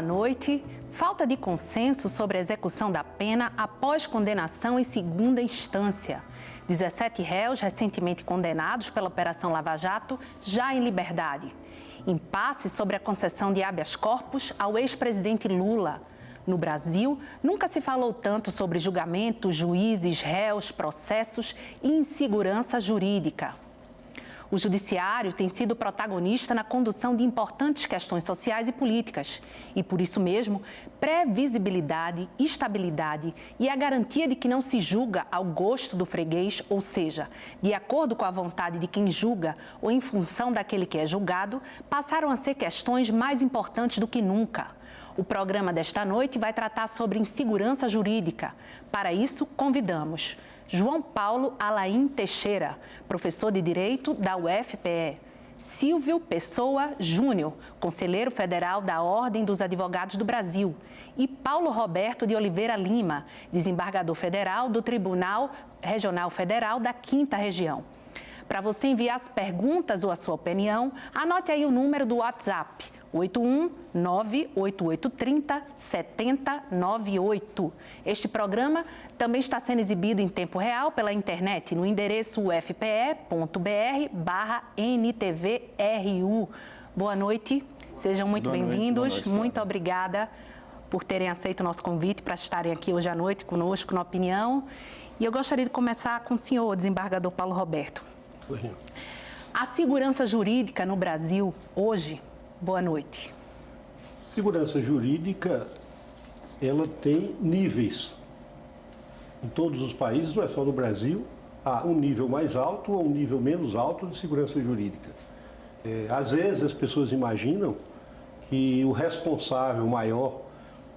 boa noite. Falta de consenso sobre a execução da pena após condenação em segunda instância. 17 réus recentemente condenados pela Operação Lava Jato já em liberdade. Impasse sobre a concessão de habeas corpus ao ex-presidente Lula. No Brasil, nunca se falou tanto sobre julgamentos, juízes, réus, processos e insegurança jurídica. O judiciário tem sido protagonista na condução de importantes questões sociais e políticas. E, por isso mesmo, previsibilidade, estabilidade e a garantia de que não se julga ao gosto do freguês, ou seja, de acordo com a vontade de quem julga ou em função daquele que é julgado, passaram a ser questões mais importantes do que nunca. O programa desta noite vai tratar sobre insegurança jurídica. Para isso, convidamos João Paulo Alain Teixeira, professor de Direito da UFPE. Silvio Pessoa Júnior, conselheiro federal da Ordem dos Advogados do Brasil. E Paulo Roberto de Oliveira Lima, desembargador federal do Tribunal Regional Federal da 5ª Região. Para você enviar as perguntas ou a sua opinião, anote aí o número do WhatsApp, 819-8830-7098. Este programa também está sendo exibido em tempo real pela internet no endereço ufpe.br/NTVRU. Boa noite, sejam muito bem-vindos. Muito obrigada por terem aceito o nosso convite para estarem aqui hoje à noite conosco na Opinião. E eu gostaria de começar com o senhor, desembargador Paulo Roberto. A segurança jurídica no Brasil hoje. Boa noite. Segurança jurídica, ela tem níveis. Em todos os países, não é só no Brasil, há um nível mais alto ou um nível menos alto de segurança jurídica. Às vezes as pessoas imaginam que o responsável maior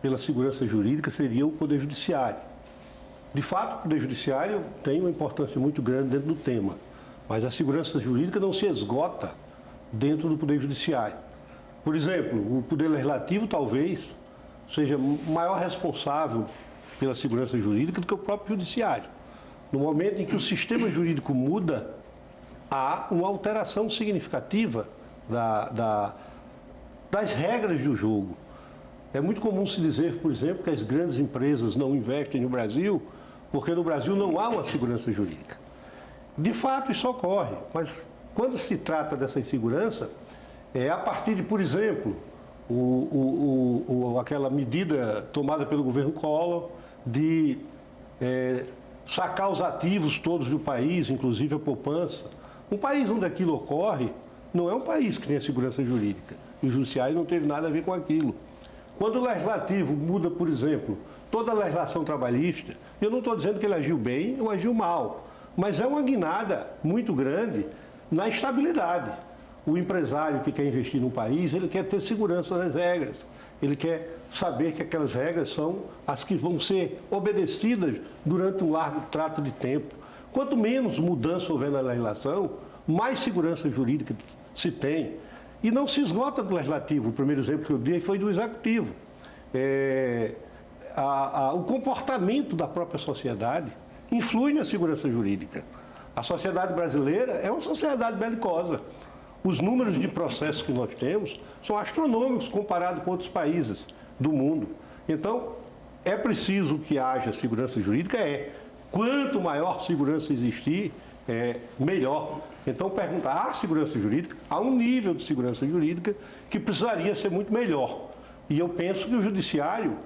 pela segurança jurídica seria o Poder Judiciário. De fato, o Poder Judiciário tem uma importância muito grande dentro do tema, mas a segurança jurídica não se esgota dentro do Poder Judiciário. Por exemplo, o Poder Legislativo talvez seja maior responsável pela segurança jurídica do que o próprio Judiciário. No momento em que o sistema jurídico muda, há uma alteração significativa das regras do jogo. É muito comum se dizer, por exemplo, que as grandes empresas não investem no Brasil porque no Brasil não há uma segurança jurídica. De fato, isso ocorre, mas quando se trata dessa insegurança, a partir de, por exemplo, aquela medida tomada pelo governo Collor de sacar os ativos todos do país, inclusive a poupança. Um país onde aquilo ocorre não é um país que tenha segurança jurídica. E o judiciário não teve nada a ver com aquilo. Quando o legislativo muda, por exemplo, toda a legislação trabalhista, eu não estou dizendo que ele agiu bem ou agiu mal, mas é uma guinada muito grande na estabilidade. O empresário que quer investir no país, ele quer ter segurança das regras. Ele quer saber que aquelas regras são as que vão ser obedecidas durante um largo trato de tempo. Quanto menos mudança houver na legislação, mais segurança jurídica se tem. E não se esgota do legislativo. O primeiro exemplo que eu dei foi do executivo. O comportamento da própria sociedade influi na segurança jurídica. A sociedade brasileira é uma sociedade belicosa. Os números de processos que nós temos são astronômicos comparados com outros países do mundo. Então, é preciso que haja segurança jurídica, Quanto maior segurança existir, melhor. Então, perguntar, há segurança jurídica? Há um nível de segurança jurídica que precisaria ser muito melhor. E eu penso que o judiciário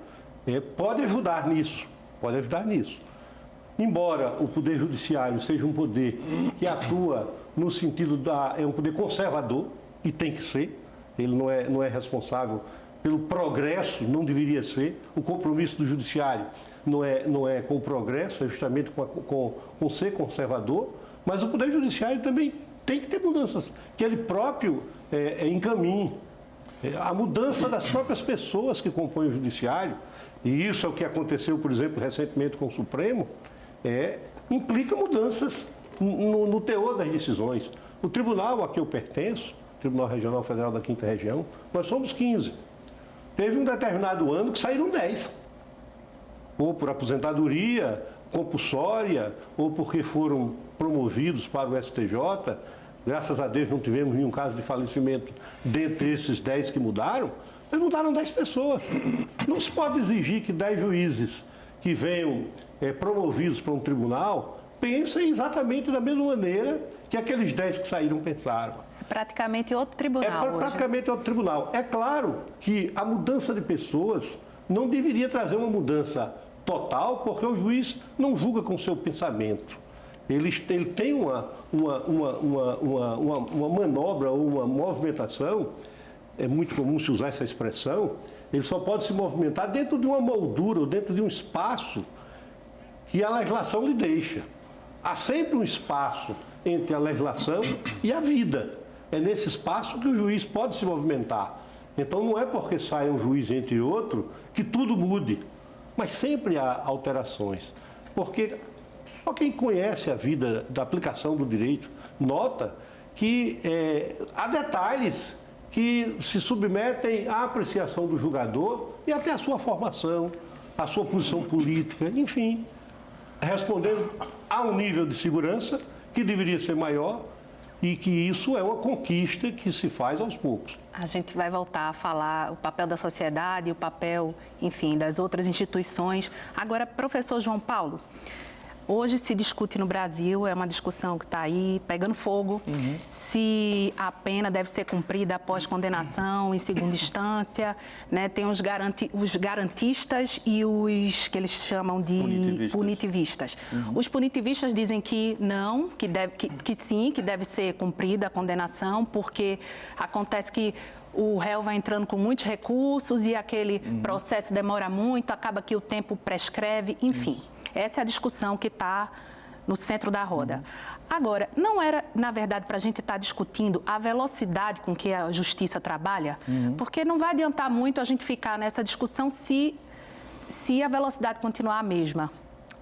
pode ajudar nisso, Embora o Poder Judiciário seja um poder que atua no sentido é um poder conservador, e tem que ser, ele não é responsável pelo progresso, não deveria ser. O compromisso do Judiciário não é com o progresso, é justamente com ser conservador, mas o Poder Judiciário também tem que ter mudanças, que ele próprio encaminhe. A mudança das próprias pessoas que compõem o Judiciário, e isso é o que aconteceu, por exemplo, recentemente com o Supremo, implica mudanças no teor das decisões. O tribunal a que eu pertenço, Tribunal Regional Federal da 5ª Região, nós somos 15. Teve um determinado ano que saíram 10. Ou por aposentadoria compulsória, ou porque foram promovidos para o STJ. Graças a Deus não tivemos nenhum caso de falecimento dentre esses 10 que mudaram, Mas mudaram 10 pessoas. Não se pode exigir que 10 juízes que venham promovidos para um tribunal pensem exatamente da mesma maneira que aqueles 10 que saíram pensaram. É praticamente outro tribunal hoje. Praticamente outro tribunal. É claro que a mudança de pessoas não deveria trazer uma mudança total, porque o juiz não julga com o seu pensamento. Ele tem uma manobra ou uma movimentação, é muito comum se usar essa expressão, ele só pode se movimentar dentro de uma moldura ou dentro de um espaço que a legislação lhe deixa. Há sempre um espaço entre a legislação e a vida. É nesse espaço que o juiz pode se movimentar. Então não é porque sai um juiz entre outro que tudo mude, mas sempre há alterações. Porque só quem conhece a vida da aplicação do direito nota que há detalhes que se submetem à apreciação do julgador e até à sua formação, à sua posição política, enfim, respondendo a um nível de segurança que deveria ser maior e que isso é uma conquista que se faz aos poucos. A gente vai voltar a falar o papel da sociedade, o papel, enfim, das outras instituições. Agora, professor João Paulo, hoje se discute no Brasil, é uma discussão que está aí pegando fogo, se a pena deve ser cumprida após condenação em segunda instância, né? Tem os garantistas e os que eles chamam de punitivistas. Os punitivistas dizem que não, que sim, que deve ser cumprida a condenação, porque acontece que o réu vai entrando com muitos recursos e aquele processo demora muito, acaba que o tempo prescreve, enfim. Essa é a discussão que está no centro da roda. Agora, não era, na verdade, para a gente estar discutindo a velocidade com que a justiça trabalha? Porque não vai adiantar muito a gente ficar nessa discussão se a velocidade continuar a mesma.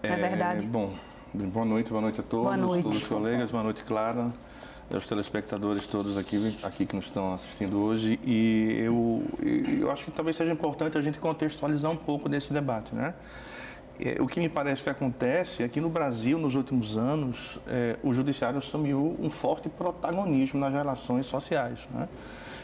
Não é verdade? Bom, boa noite a todos, boa noite. Todos os colegas, boa noite, Clara, aos telespectadores todos aqui que nos estão assistindo hoje. E eu acho que talvez seja importante a gente contextualizar um pouco desse debate, né? O que me parece que acontece é que no Brasil, nos últimos anos, o judiciário assumiu um forte protagonismo nas relações sociais, né?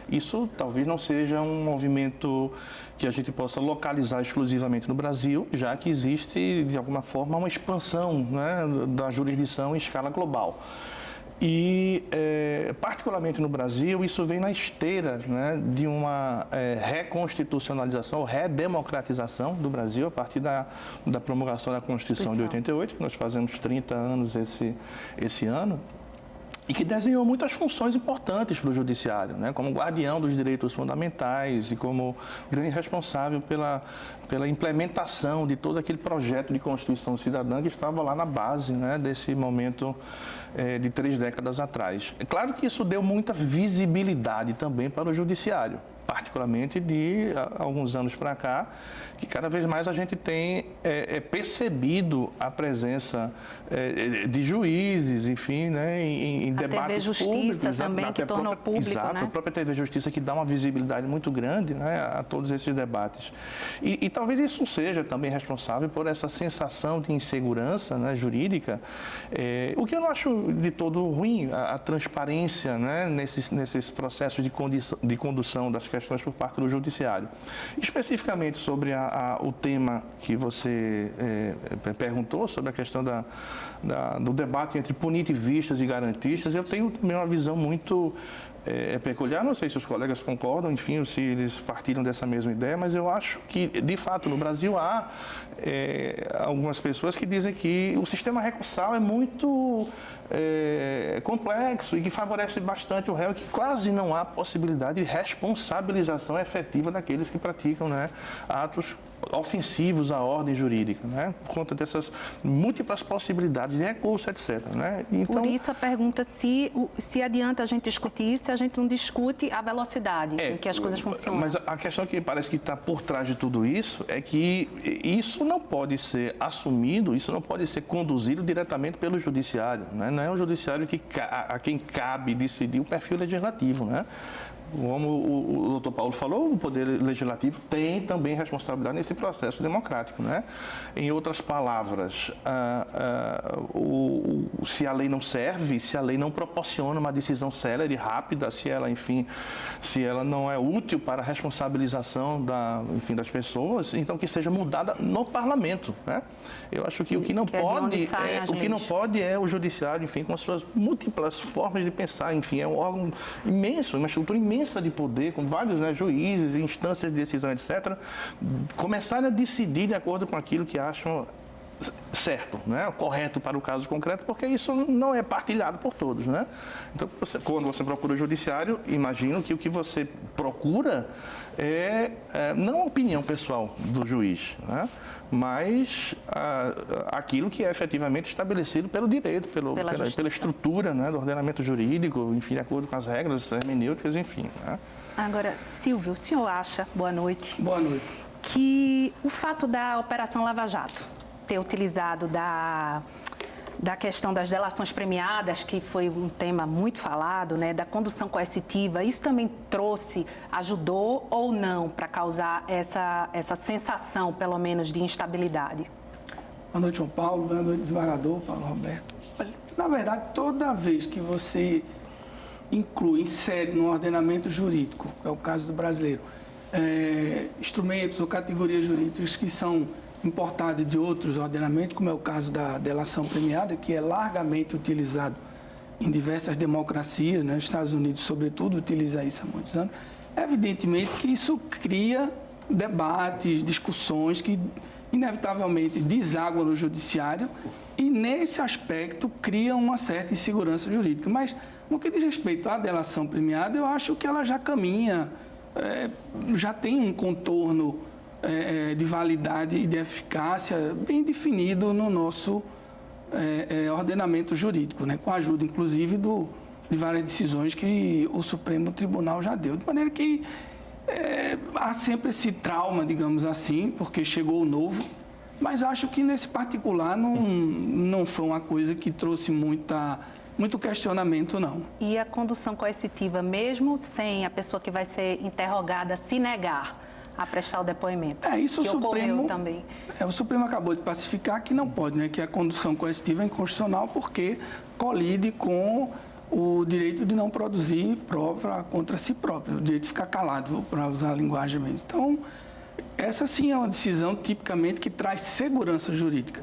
Isso talvez não seja um movimento que a gente possa localizar exclusivamente no Brasil, já que existe, de alguma forma, uma expansão, né, da jurisdição em escala global. E, particularmente no Brasil, isso vem na esteira, né, de uma reconstitucionalização, redemocratização do Brasil, a partir da promulgação da Constituição de 88, que nós fazemos 30 anos esse ano, e que desenhou muitas funções importantes para o judiciário, né, como guardião dos direitos fundamentais e como grande responsável pela implementação de todo aquele projeto de Constituição Cidadã que estava lá na base, né, desse momento de 3 décadas atrás. É claro que isso deu muita visibilidade também para o judiciário, particularmente de alguns anos para cá, que cada vez mais a gente tem percebido a presença de juízes, enfim, né, em debates públicos. A TV Justiça também, que tornou público, exato, né? A própria TV Justiça que dá uma visibilidade muito grande, né, a todos esses debates. E talvez isso seja também responsável por essa sensação de insegurança, né, jurídica, o que eu não acho de todo ruim, a transparência, né, nesses processos de condução das questões por parte do judiciário. Especificamente sobre o tema que você perguntou, sobre a questão do debate entre punitivistas e garantistas, eu tenho também uma visão muito peculiar, não sei se os colegas concordam, enfim, ou se eles partilham dessa mesma ideia, mas eu acho que, de fato, no Brasil há algumas pessoas que dizem que o sistema recursal é muito complexo e que favorece bastante o réu, que quase não há possibilidade de responsabilização efetiva daqueles que praticam, né, atos ofensivos à ordem jurídica, né, por conta dessas múltiplas possibilidades de recurso, etc. Né? Então, por isso a pergunta se adianta a gente discutir isso, se a gente não discute a velocidade em que as coisas funcionam. Mas a questão que parece que está por trás de tudo isso é que isso não pode ser assumido, isso não pode ser conduzido diretamente pelo judiciário, né? Não é o judiciário a quem cabe decidir o perfil legislativo, né? Como o doutor Paulo falou, o Poder Legislativo tem também responsabilidade nesse processo democrático, né? Em outras palavras, se a lei não serve, se a lei não proporciona uma decisão célere, rápida, se ela não é útil para a responsabilização das pessoas, então que seja mudada no Parlamento, né? Eu acho que o que não pode é o judiciário, enfim, com as suas múltiplas formas de pensar, enfim, é um órgão imenso, uma estrutura imensa de poder, com vários, né, juízes, instâncias de decisão, etc., começarem a decidir de acordo com aquilo que acham certo, né, correto para o caso concreto, porque isso não é partilhado por todos, né? Então, quando você procura o judiciário, imagino que o que você procura é não a opinião pessoal do juiz, né, mas aquilo que é efetivamente estabelecido pelo direito, pela estrutura, né, do ordenamento jurídico, enfim, de acordo com as regras hermenêuticas, enfim, né? Agora, Silvio, o senhor acha, boa noite, que o fato da Operação Lava Jato ter utilizado da questão das delações premiadas, que foi um tema muito falado, né, da condução coercitiva, isso também ajudou ou não para causar essa sensação, pelo menos, de instabilidade? Boa noite, João Paulo. Boa noite, desembargador, Paulo Roberto. Na verdade, toda vez que você insere no ordenamento jurídico, é o caso do brasileiro, instrumentos ou categorias jurídicas que são importados de outros ordenamentos, como é o caso da delação premiada, que é largamente utilizado em diversas democracias, né? Os Estados Unidos, sobretudo, utiliza isso há muitos anos. Evidentemente que isso cria debates, discussões que inevitavelmente desaguam no judiciário e, nesse aspecto, criam uma certa insegurança jurídica. Mas, no que diz respeito à delação premiada, eu acho que ela já caminha, já tem um contorno de validade e de eficácia bem definido no nosso ordenamento jurídico, né? Com a ajuda, inclusive, de várias decisões que o Supremo Tribunal já deu. De maneira que há sempre esse trauma, digamos assim, porque chegou o novo, mas acho que nesse particular não foi uma coisa que trouxe muito questionamento, não. E a condução coercitiva, mesmo sem a pessoa que vai ser interrogada se negar a prestar o depoimento? Isso que o Supremo também. O Supremo acabou de pacificar que não pode, né? Que a condução coercitiva é inconstitucional porque colide com o direito de não produzir prova contra si próprio, o direito de ficar calado, para usar a linguagem mesmo. Então, essa sim é uma decisão tipicamente que traz segurança jurídica,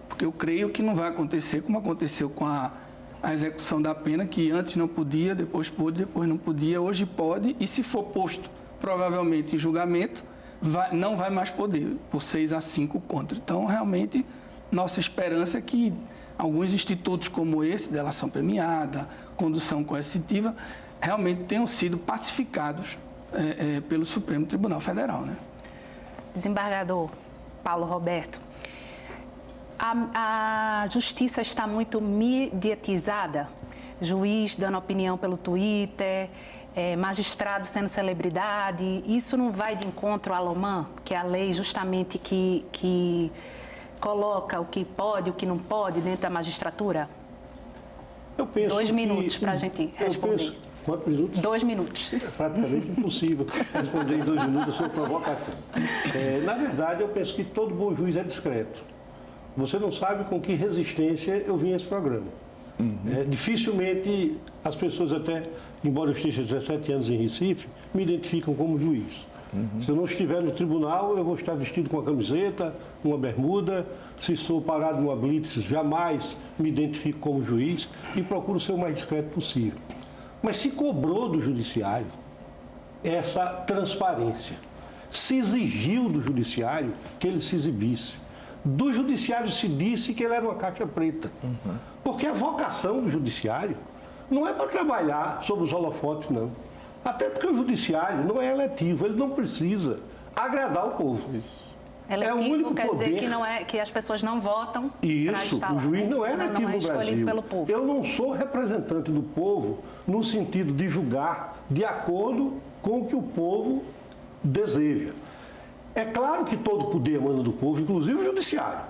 porque eu creio que não vai acontecer como aconteceu com a execução da pena, que antes não podia, depois pôde, depois não podia, hoje pode, e se for posto provavelmente em julgamento, não vai mais poder, por 6-5 contra. Então, realmente, nossa esperança é que alguns institutos como esse, delação premiada, condução coercitiva, realmente tenham sido pacificados pelo Supremo Tribunal Federal, né? Desembargador Paulo Roberto, a justiça está muito mediatizada, juiz dando opinião pelo Twitter, magistrado sendo celebridade, isso não vai de encontro à LOMAN, que é a lei justamente que coloca o que pode e o que não pode dentro da magistratura? Eu penso 2 minutos para a gente responder. Quantos minutos? 2 minutos. É praticamente impossível responder em 2 minutos a sua provocação. Na verdade, eu penso que todo bom juiz é discreto. Você não sabe com que resistência eu vim a esse programa. Dificilmente as pessoas, até, embora eu esteja 17 anos em Recife, me identificam como juiz. Se eu não estiver no tribunal, eu vou estar vestido com uma camiseta, uma bermuda. Se sou parado numa blitz, jamais me identifico como juiz e procuro ser o mais discreto possível. Mas se cobrou do judiciário essa transparência, se exigiu do judiciário que ele se exibisse. Do judiciário se disse que ele era uma caixa preta. Porque a vocação do judiciário não é para trabalhar sob os holofotes, não. Até porque o judiciário não é eletivo, ele não precisa agradar o povo. Eletivo é o único quer poder... dizer que as pessoas não votam. Isso, o juiz não é eletivo não é no Brasil. Pelo povo. Eu não sou representante do povo no sentido de julgar de acordo com o que o povo deseja. É claro que todo poder emana do povo, inclusive o judiciário.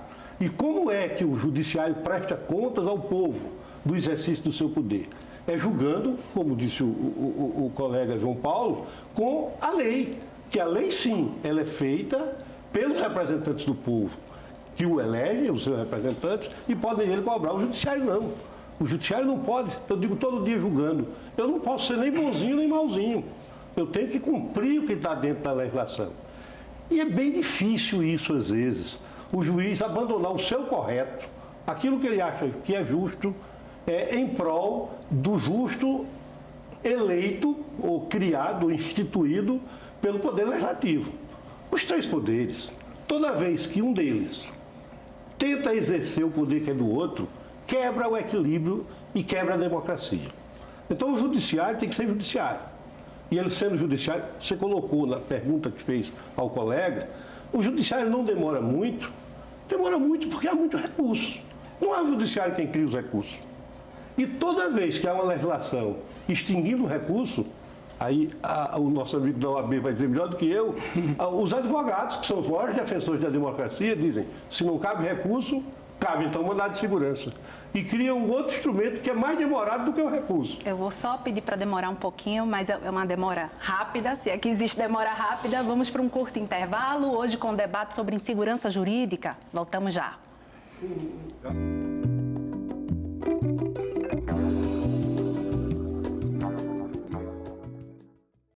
E como é que o judiciário presta contas ao povo do exercício do seu poder? é julgando, como disse o colega João Paulo, com a lei. Que a lei, sim, ela é feita pelos representantes do povo, que o elegem, os seus representantes, e podem ele cobrar. O judiciário não. O judiciário não pode, eu digo todo dia julgando, eu não posso ser nem bonzinho nem malzinho. Eu tenho que cumprir o que está dentro da legislação. E é bem difícil isso, às vezes, o juiz abandonar o seu correto, aquilo que ele acha que é justo, em prol do justo eleito, ou criado, ou instituído pelo Poder Legislativo. Os três poderes, toda vez que um deles tenta exercer o poder que é do outro, quebra o equilíbrio e quebra a democracia. Então o judiciário tem que ser judiciário. E ele sendo judiciário, você colocou na pergunta que fez ao colega, o judiciário não demora muito porque há muito recurso. Não é o judiciário quem cria os recursos. E toda vez que há uma legislação extinguindo o recurso, aí o nosso amigo da OAB vai dizer melhor do que eu, os advogados, que são os maiores defensores da democracia, dizem, se não cabe recurso, cabe então mandado de segurança. E criam um outro instrumento que é mais demorado do que o recurso. Eu vou só pedir para demorar um pouquinho, mas é uma demora rápida. Se é que existe demora rápida, vamos para um curto intervalo. Hoje com o debate sobre insegurança jurídica. Voltamos já.